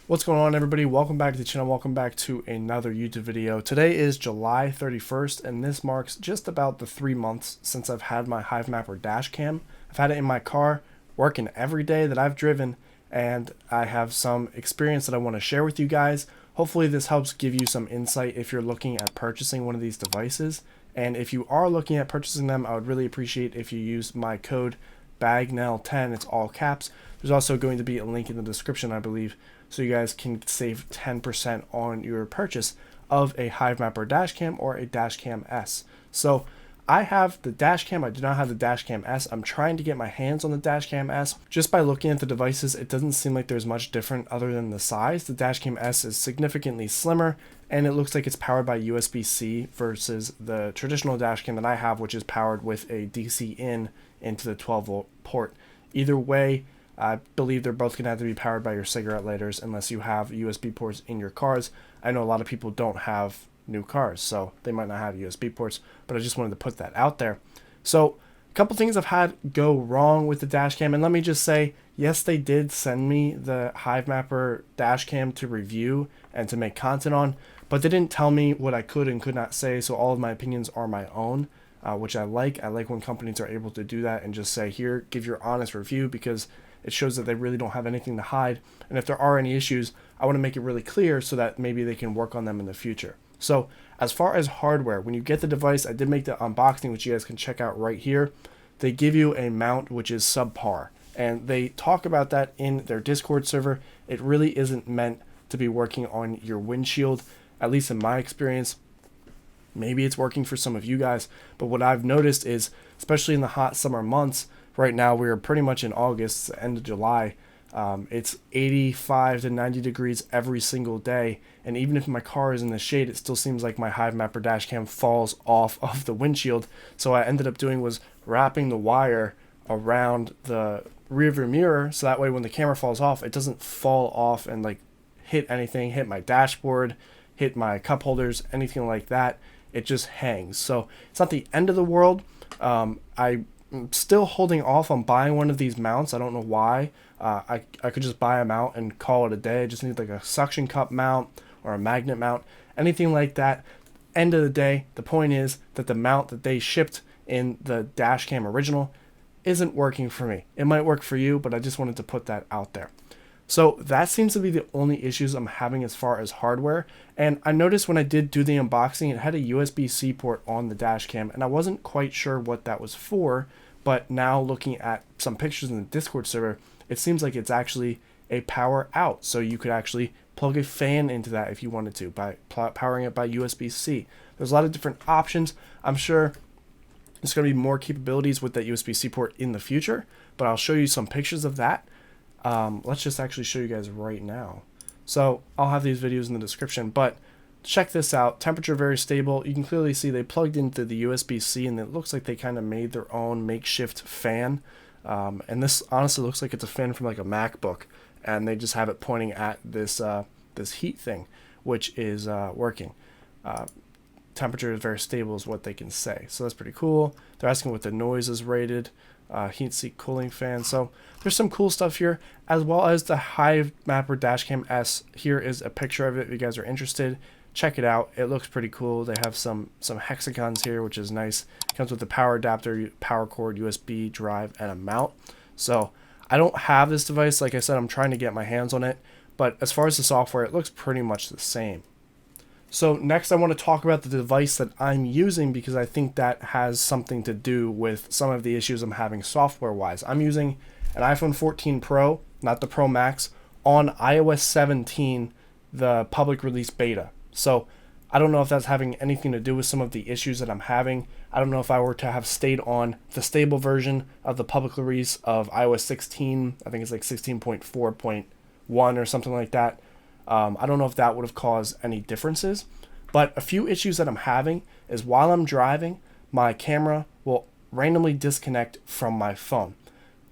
What's going on, everybody? Welcome back to the channel. Welcome back to another YouTube video. Today is July 31st, and this marks just about the 3 months since I've had my Hivemapper dash cam. I've had it in my car, working every day that I've driven, and I have some experience that I want to share with you guys. Hopefully this helps give you some insight if you're looking at purchasing one of these devices. And if you are looking at purchasing them, I would really appreciate if you use my code BAGNEL10, it's all caps. There's also going to be a link in the description, I believe, so you guys can save 10% on your purchase of a Hivemapper dashcam or a Dashcam-S. So I have the dashcam, I do not have the Dashcam-S. I'm trying to get my hands on the Dashcam-S. Just by looking at the devices, it doesn't seem like there's much different other than the size. The Dashcam-S is significantly slimmer, and it looks like it's powered by USB-C versus the traditional dashcam that I have, which is powered with a DC in into the 12-volt port. Either way, I believe they're both going to have to be powered by your cigarette lighters unless you have USB ports in your cars. I know a lot of people don't have new cars, so they might not have USB ports, but I just wanted to put that out there. So a couple things I've had go wrong with the dashcam, and let me just say, yes, they did send me the Hivemapper dashcam to review and to make content on, but they didn't tell me what I could and could not say, so all of my opinions are my own. Which I like. I like when companies are able to do that and just say, here, give your honest review, because it shows that they really don't have anything to hide. And if there are any issues, I want to make it really clear so that maybe they can work on them in the future. So as far as hardware, when you get the device, I did make the unboxing, which you guys can check out right here. They give you a mount which is subpar, and they talk about that in their Discord server. It really isn't meant to be working on your windshield, at least in my experience. Maybe it's working for some of you guys, but what I've noticed is, especially in the hot summer months, right now we're pretty much in August, end of July, it's 85 to 90 degrees every single day, and even if my car is in the shade, it still seems like my Hivemapper dashcam falls off of the windshield. So what I ended up doing was wrapping the wire around the rearview mirror, so that way when the camera falls off, it doesn't fall off and like hit anything, hit my dashboard, hit my cup holders, anything like that. It just hangs. So it's not the end of the world. I'm still holding off on buying one of these mounts. I don't know why. I could just buy a mount and call it a day. I just need like a suction cup mount or a magnet mount, anything like that. End of the day, the point is that the mount that they shipped in the dashcam original isn't working for me. It might work for you, but I just wanted to put that out there. So that seems to be the only issues I'm having as far as hardware. And I noticed when I did do the unboxing, it had a USB-C port on the dash cam, and I wasn't quite sure what that was for. But now looking at some pictures in the Discord server, it seems like it's actually a power out. So you could actually plug a fan into that if you wanted to by powering it by USB-C. There's a lot of different options. I'm sure there's going to be more capabilities with that USB-C port in the future, but I'll show you some pictures of that. Let's just actually show you guys right now. So I'll have these videos in the description, but check this out. Temperature very stable. You can clearly see they plugged into the USB-C, and it looks like they kind of made their own makeshift fan. And this honestly looks like it's a fan from like a MacBook, and they just have it pointing at this this heat thing, which is working. Temperature is very stable is what they can say. So that's pretty cool. They're asking what the noise is rated. Heat seek cooling fan. So there's some cool stuff here, as well as the Hivemapper Dashcam-S. Here is a picture of it if you guys are interested. Check it out. It looks pretty cool. They have some hexagons here, which is nice. Comes with a power adapter, power cord, USB drive, and a mount. So I don't have this device. Like I said, I'm trying to get my hands on it, but as far as the software, it looks pretty much the same. So next I want to talk about the device that I'm using, because I think that has something to do with some of the issues I'm having software-wise. I'm using an iPhone 14 Pro, not the Pro Max, on iOS 17, the public release beta. So I don't know if that's having anything to do with some of the issues that I'm having. I don't know if I were to have stayed on the stable version of the public release of iOS 16, I think it's like 16.4.1 or something like that. I don't know if that would have caused any differences, but a few issues that I'm having is while I'm driving, my camera will randomly disconnect from my phone.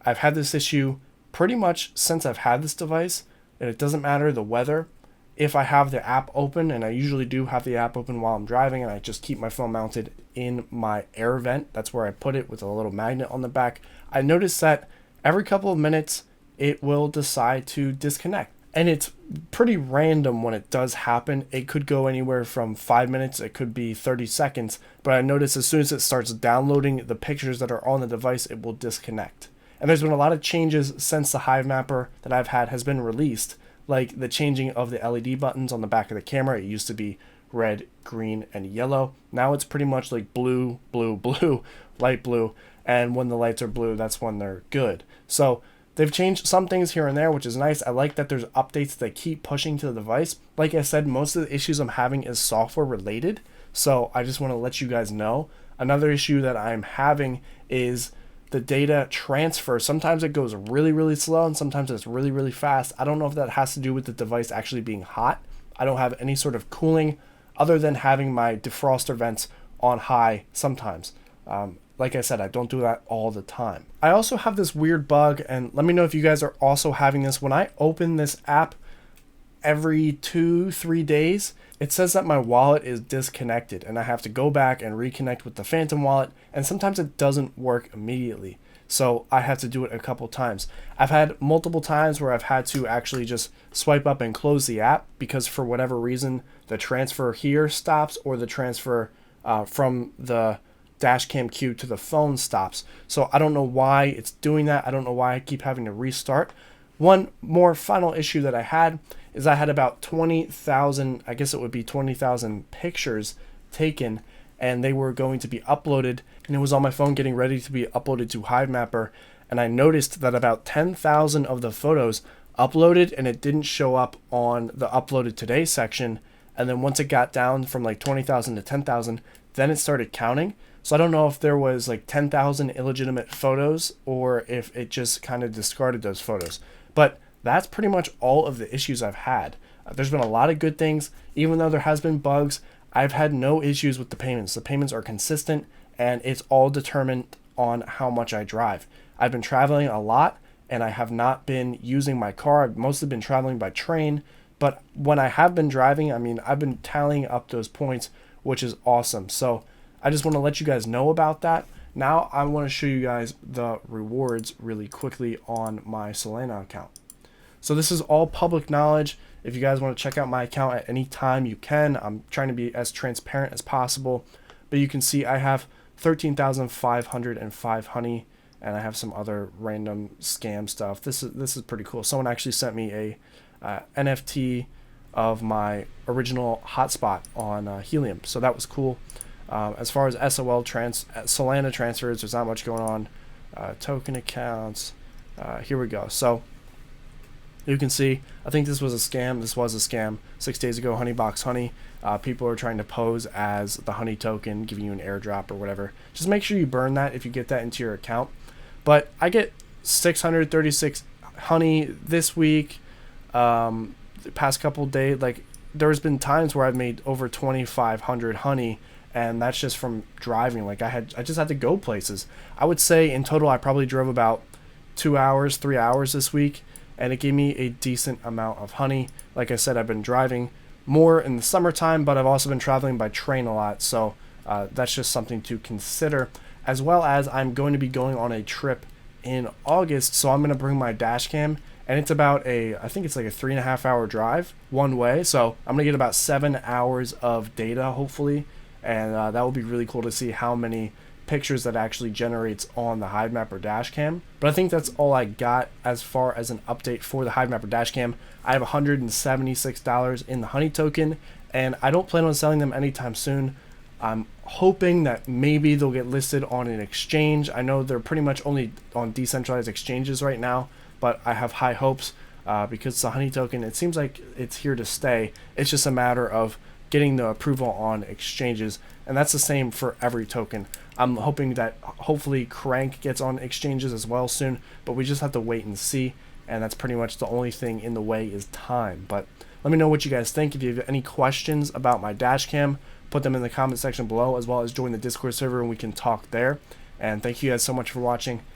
I've had this issue pretty much since I've had this device, and it doesn't matter the weather. If I have the app open, and I usually do have the app open while I'm driving, and I just keep my phone mounted in my air vent, that's where I put it with a little magnet on the back, I notice that every couple of minutes it will decide to disconnect. And it's pretty random when it does happen. It could go anywhere from 5 minutes, it could be 30 seconds, but I notice as soon as it starts downloading the pictures that are on the device, it will disconnect. And there's been a lot of changes since the Hivemapper that I've had has been released, like the changing of the LED buttons on the back of the camera. It used to be red, green, and yellow. Now it's pretty much like blue, blue, blue, light blue, and when the lights are blue, that's when they're good. So they've changed some things here and there, which is nice. I like that there's updates that keep pushing to the device. Like I said, most of the issues I'm having is software related, so I just want to let you guys know. Another issue that I'm having is the data transfer. Sometimes it goes really, really slow, and sometimes it's really, really fast. I don't know if that has to do with the device actually being hot. I don't have any sort of cooling other than having my defroster vents on high sometimes. Like I said, I don't do that all the time. I also have this weird bug, and let me know if you guys are also having this. When I open this app every 2-3 days, it says that my wallet is disconnected and I have to go back and reconnect with the Phantom wallet, and sometimes it doesn't work immediately. So I have to do it a couple times. I've had multiple times where I've had to actually just swipe up and close the app because for whatever reason, the transfer here stops, or the transfer from the Dashcam queue to the phone stops. So I don't know why it's doing that. I don't know why I keep having to restart. One more final issue that I had is I had about 20,000, I guess it would be 20,000 pictures taken, and they were going to be uploaded, and it was on my phone getting ready to be uploaded to Hivemapper, and I noticed that about 10,000 of the photos uploaded and it didn't show up on the uploaded today section. And then once it got down from like 20,000 to 10,000, then it started counting. So I don't know if there was like 10,000 illegitimate photos or if it just kind of discarded those photos. But that's pretty much all of the issues I've had. There's been a lot of good things. Even though there has been bugs, I've had no issues with the payments. The payments are consistent, and it's all determined on how much I drive. I've been traveling a lot, and I have not been using my car. I've mostly been traveling by train. But when I have been driving, I mean, I've been tallying up those points, which is awesome. So I just want to let you guys know about that. Now I want to show you guys the rewards really quickly on my Solana account. So this is all public knowledge. If you guys want to check out my account at any time, you can. I'm trying to be as transparent as possible. But you can see I have 13,505 honey, and I have some other random scam stuff. This is pretty cool. Someone actually sent me a NFT of my original hotspot on Helium, so that was cool. As far as Solana transfers, there's not much going on. Token accounts, here we go. So you can see, I think this was a scam. This was a scam 6 days ago. Honeybox Honey. People are trying to pose as the honey token, giving you an airdrop or whatever. Just make sure you burn that if you get that into your account. But I get 636 honey this week. The past couple days, like there's been times where I've made over 2,500 honey, and that's just from driving. Like I just had to go places. I would say in total I probably drove about 2 hours, 3 hours this week, and it gave me a decent amount of honey. Like I said, I've been driving more in the summertime, but I've also been traveling by train a lot, so that's just something to consider. As well as I'm going to be going on a trip in August, so I'm going to bring my dash cam, and it's about I think it's like a 3.5 hour drive one way, so I'm going to get about 7 hours of data hopefully, and that will be really cool to see how many pictures that actually generates on the Hivemapper dashcam. But I think that's all I got as far as an update for the Hivemapper dashcam. I have $176 in the honey token, and I don't plan on selling them anytime soon. I'm hoping that maybe they'll get listed on an exchange. I know they're pretty much only on decentralized exchanges right now, but I have high hopes because the honey token, it seems like it's here to stay. It's just a matter of getting the approval on exchanges, and that's the same for every token. I'm hoping that hopefully Crank gets on exchanges as well soon, but we just have to wait and see, and that's pretty much the only thing in the way is time. But let me know what you guys think. If you have any questions about my dashcam, put them in the comment section below, as well as join the Discord server and we can talk there. And thank you guys so much for watching.